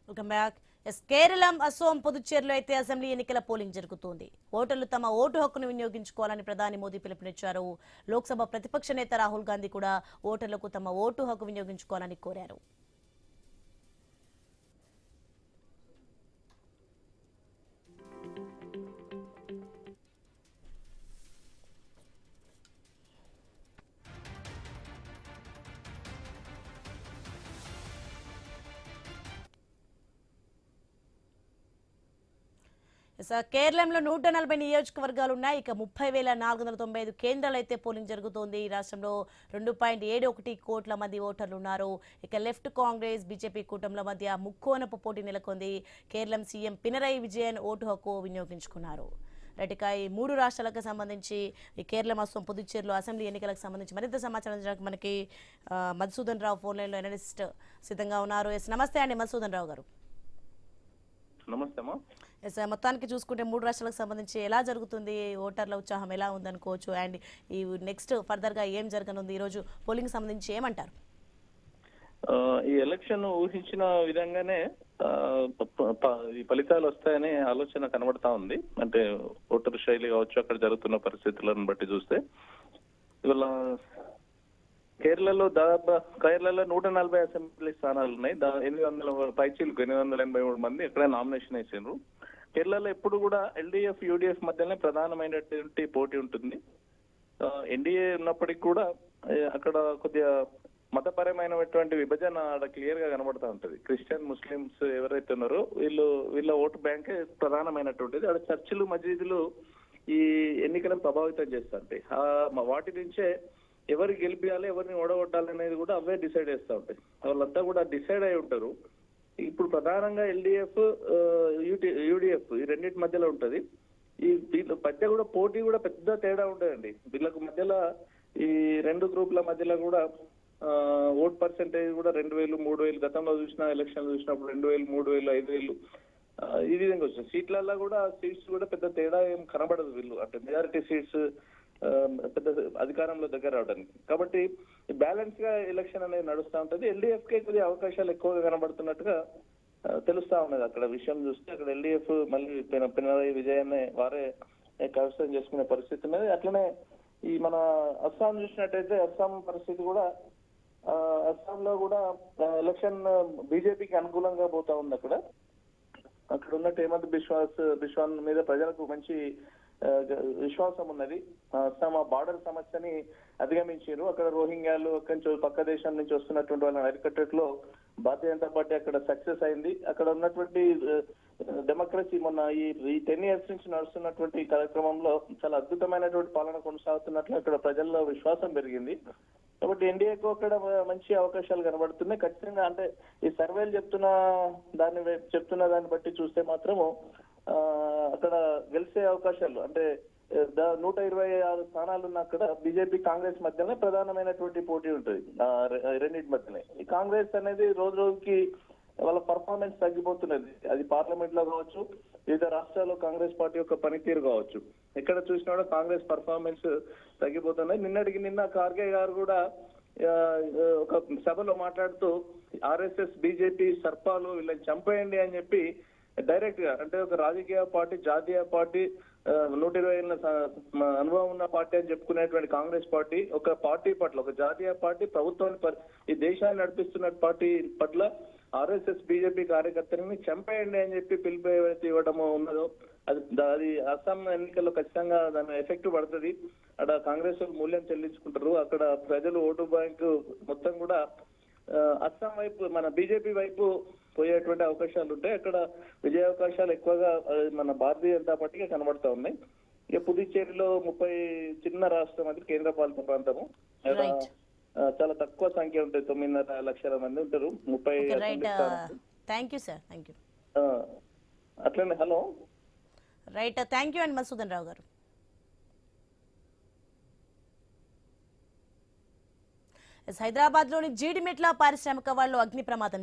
Welcome back. Keralam, Assam, పుదుచ్చేరిలో అయితే assembly ఎన్నికల పోలింగ్ జరుగుతోంది. ఓటర్లు తమ ఓటు హక్కును వినియోగించుకోవాలని ప్రధాని మోదీ పిలుపునిచ్చారు. లోక్సభ ప్రతిపక్ష నేత రాహుల్ గాంధీ కూడా ఓటర్లకు తమ ఓటు హక్కు వినియోగించుకోవాలని కోరారు. కేరళంలో 140 నియోజకవర్గాలు ఉన్నాయి. ఇక 30,495 కేంద్రాలు అయితే పోలింగ్ జరుగుతోంది. ఈ రాష్ట్రంలో 2.71 కోట్ల మంది ఓటర్లు ఉన్నారు. ఇక లెఫ్ట్, కాంగ్రెస్, బీజేపీ కూటమిల మధ్య ముక్కోనపు పోటీ నెలకొంది. కేరళం సీఎం పినరయి విజయన్ ఓటు హక్కు వినియోగించుకున్నారు. ఇక ఈ 3 రాష్ట్రాలకు సంబంధించి ఈ కేరళం, అసోం, పుదుచ్చేరిలో అసెంబ్లీ ఎన్నికలకు సంబంధించి మరింత సమాచారం అందించడానికి మనకి మధుసూదన్ రావు ఫోన్ లైన్లో అనలిస్ట్ సిద్ధంగా ఉన్నారు. నమస్తే అండి మధుసూదన్ రావు గారు. నమస్తే అమ్మా. మొత్తానికి చూసుకుంటే 3 రాష్ట్రాలకు సంబంధించి ఎలా జరుగుతుంది, ఓటర్ల ఉత్సాహం ఎలా ఉందనుకోవచ్చు, అండ్ ఈ నెక్స్ట్ ఫర్దర్ గా ఏం జరగనుంది, ఈ రోజు పోలింగ్ సంబంధించి ఏమంటారు? ఈ ఎలక్షన్ ఊహించిన విధంగానే ఈ ఫలితాలు వస్తాయనే ఆలోచన కనబడతా ఉంది. అంటే ఓటర్ శైలి కావచ్చు, అక్కడ జరుగుతున్న పరిస్థితులను బట్టి చూస్తే ఇవాళ కేరళలో 140 అసెంబ్లీ స్థానాలు ఉన్నాయి. 800 పైచీలకు 883 మంది ఇక్కడ నామినేషన్ వేసారు. కేరళలో ఎప్పుడు కూడా ఎల్డీఎఫ్, యూడీఎఫ్ మధ్యనే ప్రధానమైనటువంటి పోటీ ఉంటుంది. ఎన్డీఏ ఉన్నప్పటికీ కూడా అక్కడ కొద్దిగా మతపరమైనటువంటి విభజన క్లియర్ గా కనబడతా ఉంటది. క్రిస్టియన్, ముస్లిమ్స్ ఎవరైతే ఉన్నారో వీళ్ళ ఓటు బ్యాంకే ప్రధానమైనటువంటిది. అక్కడ చర్చిలు, మసీదులు ఈ ఎన్నికలను ప్రభావితం చేస్తుంటాయి. వాటి నుంచే ఎవరు గెలిపియాలి, ఎవరిని ఓడగొట్టాలి అనేది కూడా అవే డిసైడ్ చేస్తూ ఉంటాయి. వాళ్ళంతా కూడా డిసైడ్ అయి ఉంటారు. ఇప్పుడు ప్రధానంగా ఎల్డీఎఫ్, యూడీఎఫ్ ఈ రెండింటి మధ్యలో ఉంటది. వీళ్ళ మధ్య కూడా పోటీ కూడా పెద్ద తేడా ఉంటదండి. వీళ్ళకు మధ్యలో ఈ 2 గ్రూపుల మధ్యలో కూడా ఓట్ పర్సెంటేజ్ కూడా 2,000, 3,000 గతంలో చూసిన ఎలక్షన్ చూసినప్పుడు 2,000, 3,000, 5,000 ఈ విధంగా వచ్చింది. సీట్లలో కూడా సీట్స్ కూడా పెద్ద తేడా ఏం కనబడదు. వీళ్ళు అంటే మెజారిటీ సీట్స్ పెద్ద అధికారంలో దగ్గర రావడానికి. కాబట్టి బ్యాలెన్స్ గా ఎలక్షన్ అనేది నడుస్తూ ఉంటది. ఎల్డీఎఫ్ కే కొద్దిగా అవకాశాలు ఎక్కువగా కనబడుతున్నట్టుగా తెలుస్తా ఉన్నది. అక్కడ విషయం చూస్తే అక్కడ ఎల్డీఎఫ్ మళ్ళీ పినరయి విజయాన్ని వారే కైవసం చేసుకునే పరిస్థితి ఉన్నది. అట్లనే ఈ మన అస్సాం చూసినట్టయితే అస్సాం పరిస్థితి కూడా అస్సాంలో కూడా ఎలక్షన్ బీజేపీకి అనుకూలంగా పోతా ఉంది. అక్కడ ఉన్నట్టు హేమంత్ బిశ్వాన్ మీద ప్రజలకు మంచి విశ్వాసం ఉన్నది. అస్సాం బార్డర్ సమస్యని అధిగమించారు. అక్కడ రోహింగ్యాలు పక్క దేశం నుంచి వస్తున్నటువంటి వాళ్ళని అరికట్టట్లో భారతీయ జనతా పార్టీ అక్కడ సక్సెస్ అయింది. అక్కడ ఉన్నటువంటి డెమోక్రసీ మొన్న ఈ 10 years నుంచి నడుస్తున్నటువంటి కార్యక్రమంలో చాలా అద్భుతమైనటువంటి పాలన కొనసాగుతున్నట్లు అక్కడ ప్రజల్లో విశ్వాసం పెరిగింది. కాబట్టి ఎన్డీఏకు అక్కడ మంచి అవకాశాలు కనబడుతున్నాయి. ఖచ్చితంగా అంటే ఈ సర్వేలు చెప్తున్న దాన్ని బట్టి చూస్తే మాత్రము అక్కడ గెలిచే అవకాశాలు అంటే 126 స్థానాలు ఉన్న అక్కడ బీజేపీ, కాంగ్రెస్ మధ్యనే ప్రధానమైనటువంటి పోటీ ఉంటుంది. రెండింటి మధ్యనే ఈ కాంగ్రెస్ అనేది రోజు రోజుకి వాళ్ళ పర్ఫార్మెన్స్ తగ్గిపోతున్నది. అది పార్లమెంట్ లో కావచ్చు, వివిధ రాష్ట్రాల్లో కాంగ్రెస్ పార్టీ యొక్క పనితీరు కావచ్చు, ఎక్కడ చూసినా కూడా కాంగ్రెస్ పర్ఫార్మెన్స్ తగ్గిపోతున్నాయి. నిన్న ఖార్గే గారు కూడా ఒక సభలో మాట్లాడుతూ ఆర్ఎస్ఎస్, బీజేపీ సర్పాలు వీళ్ళని చంపేయండి అని చెప్పి డైరెక్ట్ గా అంటే ఒక రాజకీయ పార్టీ, జాతీయ పార్టీ, 120 ఏళ్ల అనుభవం ఉన్న పార్టీ అని చెప్పుకునేటువంటి కాంగ్రెస్ పార్టీ ఒక పార్టీ పట్ల, ఒక జాతీయ పార్టీ ప్రభుత్వాన్ని ఈ దేశాన్ని నడిపిస్తున్న పార్టీ పట్ల ఆర్ఎస్ఎస్, బీజేపీ కార్యకర్తలని చంపేయండి అని చెప్పి పిలుపు ఏవైతే ఇవ్వడం ఉన్నదో అది అస్సాం ఎన్నికల్లో ఖచ్చితంగా దాని ఎఫెక్ట్ పడుతుంది. అక్కడ కాంగ్రెస్ మూల్యం చెల్లించుకుంటారు. అక్కడ ప్రజలు ఓటు బ్యాంకు మొత్తం కూడా అస్సాం వైపు, మన బీజేపీ వైపు పోయేటువంటి అవకాశాలు ఉంటాయి. అక్కడ విజయ అవకాశాలు ఎక్కువగా మన భారతీయ జనతా పార్టీకి కనబడతా ఉన్నాయి. ఇక పుదుచ్చేరిలో 30 చిన్న రాష్ట్రం, అది కేంద్ర పాలిత ప్రాంతము, చాలా తక్కువ సంఖ్య ఉంటుంది. 9.5 లక్షల మంది ఉంటారు. 30 అట్లనే. హలో రైట్, థ్యాంక్ యూ అండి మధుసూదన్ రావు గారు. హైదరాబాద్ లోని జీడిమెట్ల పారిశ్రామిక వాళ్ళు అగ్ని ప్రమాదం